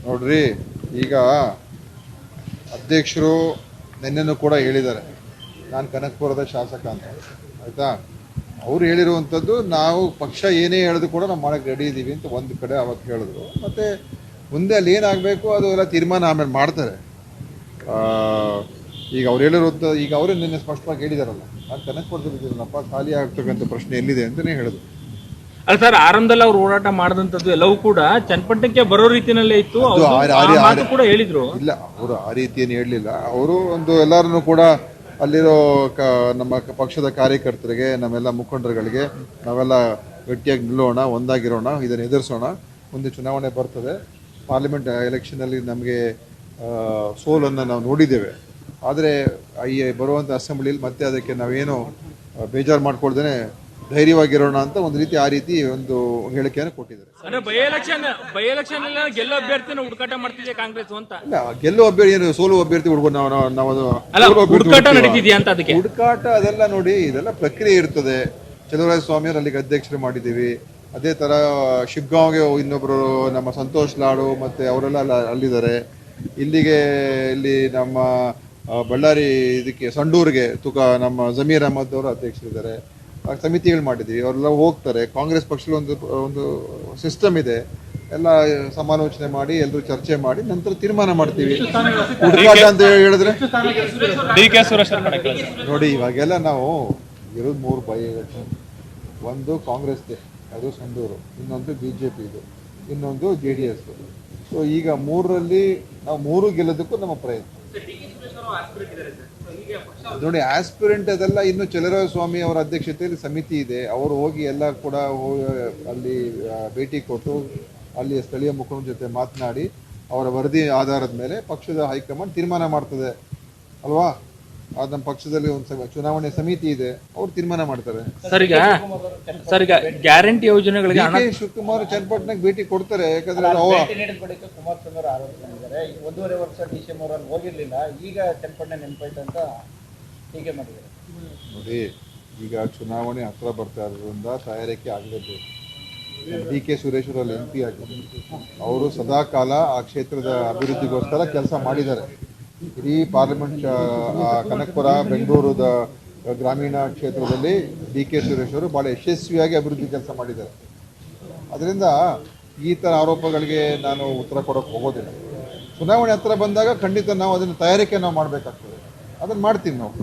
ನೋಡ್ರಿ, ಈಗ ಅಧ್ಯಕ್ಷರು ನಿನ್ನೆನೂ ಕೂಡ ಹೇಳಿದ್ದಾರೆ, ನಾನು ಕನಕಪುರದ ಶಾಸಕ ಅಂತ. ಆಯ್ತಾ, ಅವ್ರು ಹೇಳಿರುವಂಥದ್ದು ನಾವು ಪಕ್ಷ ಏನೇ ಹೇಳಿದ್ರು ಕೂಡ ನಾವು ಮಾಡಕ್ಕೆ ರೆಡಿ ಇದ್ದೀವಿ ಅಂತ ಒಂದು ಕಡೆ ಅವತ್ತು ಹೇಳಿದ್ರು. ಮತ್ತು ಮುಂದೆ ಅಲ್ಲಿ ಏನಾಗಬೇಕು ಅದು ಎಲ್ಲ ತೀರ್ಮಾನ ಆಮೇಲೆ ಮಾಡ್ತಾರೆ. ಈಗ ಅವ್ರು ಹೇಳಿರುವಂಥ, ಈಗ ಅವರೇ ನಿನ್ನೆ ಸ್ಪಷ್ಟವಾಗಿ ಹೇಳಿದಾರಲ್ಲ, ನಾನು ಕನಕಪುರದಲ್ಲಿದ್ದೀನಪ್ಪ, ಖಾಲಿ ಆಗ್ತಕ್ಕಂಥ ಪ್ರಶ್ನೆ ಎಲ್ಲಿದೆ ಅಂತಲೇ ಹೇಳಿದ್ರು. ಅಲ್ಲ ಸರ್, ಆರಂಭದಲ್ಲಿ ಅವ್ರು ಹೋರಾಟ ಮಾಡಿದಂಥದ್ದು ಎಲ್ಲವೂ ಕೂಡ ಚನ್ನಪಟ್ಟಣಕ್ಕೆ ಬರೋ ರೀತಿಯಲ್ಲೇ ಇತ್ತು ಕೂಡ ಹೇಳಿದ್ರು. ಇಲ್ಲ, ಅವರು ಆ ರೀತಿಯನ್ನು ಹೇಳಲಿಲ್ಲ. ಅವರು ಒಂದು ಎಲ್ಲರನ್ನೂ ಕೂಡ ಅಲ್ಲಿರೋ ನಮ್ಮ ಪಕ್ಷದ ಕಾರ್ಯಕರ್ತರಿಗೆ, ನಮ್ಮೆಲ್ಲ ಮುಖಂಡರುಗಳಿಗೆ ನಾವೆಲ್ಲ ಗಟ್ಟಿಯಾಗಿ ನಿಲ್ಲೋಣ, ಒಂದಾಗಿರೋಣ, ಇದನ್ನು ಎದುರಿಸೋಣ. ಮುಂದೆ ಚುನಾವಣೆ ಬರ್ತದೆ. ಪಾರ್ಲಿಮೆಂಟ್ ಎಲೆಕ್ಷನಲ್ಲಿ ನಮಗೆ ಸೋಲನ್ನು ನಾವು ನೋಡಿದ್ದೇವೆ. ಆದರೆ ಈ ಬರುವಂಥ ಅಸೆಂಬ್ಲಿಯಲ್ಲಿ ಮತ್ತೆ ಅದಕ್ಕೆ ನಾವೇನು ಬೇಜಾರು ಮಾಡ್ಕೊಳ್ದೇನೆ ಧೈರ್ಯವಾಗಿರೋಣ ಅಂತ ಒಂದು ರೀತಿ ಆ ರೀತಿ ಒಂದು ಹೇಳಿಕೆಯನ್ನು ಕೊಟ್ಟಿದ್ದಾರೆ. ಬೈ ಎಲೆಕ್ಷನ್ ಗೆಲ್ಲೋ ಅಭ್ಯರ್ಥಿನ ಹುಡುಕಾಟ ಮಾಡ್ತಿದೆ ಕಾಂಗ್ರೆಸ್ ಅಂತ. ಇಲ್ಲ, ಗೆಲ್ಲೋ ಅಭ್ಯರ್ಥಿ ಏನು, ಸೋಲು ಅಭ್ಯರ್ಥಿ ಹುಡುಕಾಟ ಅದೆಲ್ಲ ನೋಡಿ, ಇದೆಲ್ಲ ಪ್ರಕ್ರಿಯೆ ಇರ್ತದೆ. ಚಲುವರಾಯ ಸ್ವಾಮಿಯವರು ಅಲ್ಲಿಗೆ ಅಧ್ಯಕ್ಷರು ಮಾಡಿದ್ದೀವಿ. ಅದೇ ಥರ ಶಿಗ್ಗಾಂವ್ಗೆ ಇನ್ನೊಬ್ಬರು ನಮ್ಮ ಸಂತೋಷ್ ಲಾಡು ಮತ್ತು ಅವರೆಲ್ಲ ಅಲ್ಲಿದ್ದಾರೆ. ಇಲ್ಲಿ ನಮ್ಮ ಬಳ್ಳಾರಿ ಇದಕ್ಕೆ ಸಂಡೂರಿಗೆ ನಮ್ಮ ಜಮೀರ್ ಅಹಮದ್ ಅವರು ಅಧ್ಯಕ್ಷರಿದ್ದಾರೆ. ಸಮಿತಿಗಳು ಮಾಡಿದ್ದೀವಿ, ಅವರೆಲ್ಲ ಹೋಗ್ತಾರೆ. ಕಾಂಗ್ರೆಸ್ ಪಕ್ಷದಲ್ಲಿ ಒಂದು ಸಿಸ್ಟಮ್ ಇದೆ. ಎಲ್ಲ ಸಮಾಲೋಚನೆ ಮಾಡಿ ಎಲ್ಲರೂ ಚರ್ಚೆ ಮಾಡಿ ನಂತರ ತೀರ್ಮಾನ ಮಾಡ್ತೀವಿ. ಹುಡುಕಾಟ ಅಂತ ಹೇಳಿದ್ರೆ ನೋಡಿ, ಇವಾಗೆಲ್ಲ ನಾವು ಇರೋದು 3 ಬೈ ಎಲೆಕ್ಷನ್. ಒಂದು ಕಾಂಗ್ರೆಸ್ಗೆ, ಅದು ಸಂಡೂರು, ಇನ್ನೊಂದು BJP, ಇನ್ನೊಂದು JDS. ಸೊ ಈಗ 3ರಲ್ಲಿ ನಾವು 3 ಗೆಲ್ಲೋದಕ್ಕೂ ನಮ್ಮ ಪ್ರಯತ್ನ. ನೋಡಿ, ಆಸ್ಪಿರೆಂಟ್ ಅದೆಲ್ಲ ಇನ್ನು ಚಲುವರಾಯ ಸ್ವಾಮಿ ಅವರ ಅಧ್ಯಕ್ಷತೆಯಲ್ಲಿ ಸಮಿತಿ ಇದೆ. ಅವರು ಹೋಗಿ ಎಲ್ಲ ಕೂಡ ಅಲ್ಲಿ ಭೇಟಿ ಕೊಟ್ಟು ಅಲ್ಲಿ ಸ್ಥಳೀಯ ಮುಖಂಡರ ಜೊತೆ ಮಾತನಾಡಿ ಅವರ ವರದಿ ಆಧಾರದ ಮೇಲೆ ಪಕ್ಷದ ಹೈಕಮಾಂಡ್ ತೀರ್ಮಾನ ಮಾಡ್ತದೆ ಅಲ್ವಾ. ಅದು ನಮ್ಮ ಪಕ್ಷದಲ್ಲಿ ಒಂದು ಚುನಾವಣೆ ಸಮಿತಿ ಇದೆ, ಅವ್ರು ತೀರ್ಮಾನ ಮಾಡ್ತಾರೆ. ಸರ್, ಈಗ ಗ್ಯಾರಂಟಿ ಯೋಜನೆಗಳಿಗೆ ಶಿವಕುಮಾರ್ ಚನ್ನಪಟ್ಟಣಕ್ಕೆ ಭೇಟಿ ಕೊಡ್ತಾರೆ. ಯಾಕಂದ್ರೆ ಕುಮಾರಸ್ವಾಮಿ ಅವರು ಆರೋಪ ಮಾಡಿದ್ದಾರೆ, 1.5 ವರ್ಷ ಡಿಸೆಂಬರ್ ಅಲ್ಲಿ ಹೋಗಿರ್ಲಿಲ್ಲ, ಈಗ ಚನ್ನಪಟ್ಟಣ ನೆನಪಾಯ್ತು ಅಂತ ಹೀಗೆ ಮಾಡಿದ್ದಾರೆ. ನೋಡಿ, ಈಗ ಚುನಾವಣೆ ಹತ್ರ ಬರ್ತಾ ಇರೋದ್ರಿಂದ ತಯಾರಿಕೆ ಆಗಲೇಬೇಕು. DK ಸುರೇಶ್ ಅಲ್ಲಿ MP ಆಗಿದ್ದಾರೆ. ಅವರು ಸದಾಕಾಲ ಆ ಕ್ಷೇತ್ರದ ಅಭಿವೃದ್ಧಿಗೋಸ್ಕರ ಕೆಲಸ ಮಾಡಿದ್ದಾರೆ. ಇಡೀ ಪಾರ್ಲಿಮೆಂಟ್ ಕನಕಪುರ ಬೆಂಗಳೂರದ ಗ್ರಾಮೀಣ ಕ್ಷೇತ್ರದಲ್ಲಿ DK ಸುರೇಶ್ ಅವರು ಭಾಳ ಯಶಸ್ವಿಯಾಗಿ ಅಭಿವೃದ್ಧಿ ಕೆಲಸ ಮಾಡಿದ್ದಾರೆ. ಅದರಿಂದ ಈ ಥರ ಆರೋಪಗಳಿಗೆ ನಾನು ಉತ್ತರ ಕೊಡೋಕ್ಕೆ ಹೋಗೋದಿಲ್ಲ. ಚುನಾವಣೆ ಹತ್ರ ಬಂದಾಗ ಖಂಡಿತ ನಾವು ಅದನ್ನು ತಯಾರಿಕೆ ಮಾಡಬೇಕಾಗ್ತದೆ. ಅದನ್ನು ಮಾಡ್ತೀವಿ ನಾವು.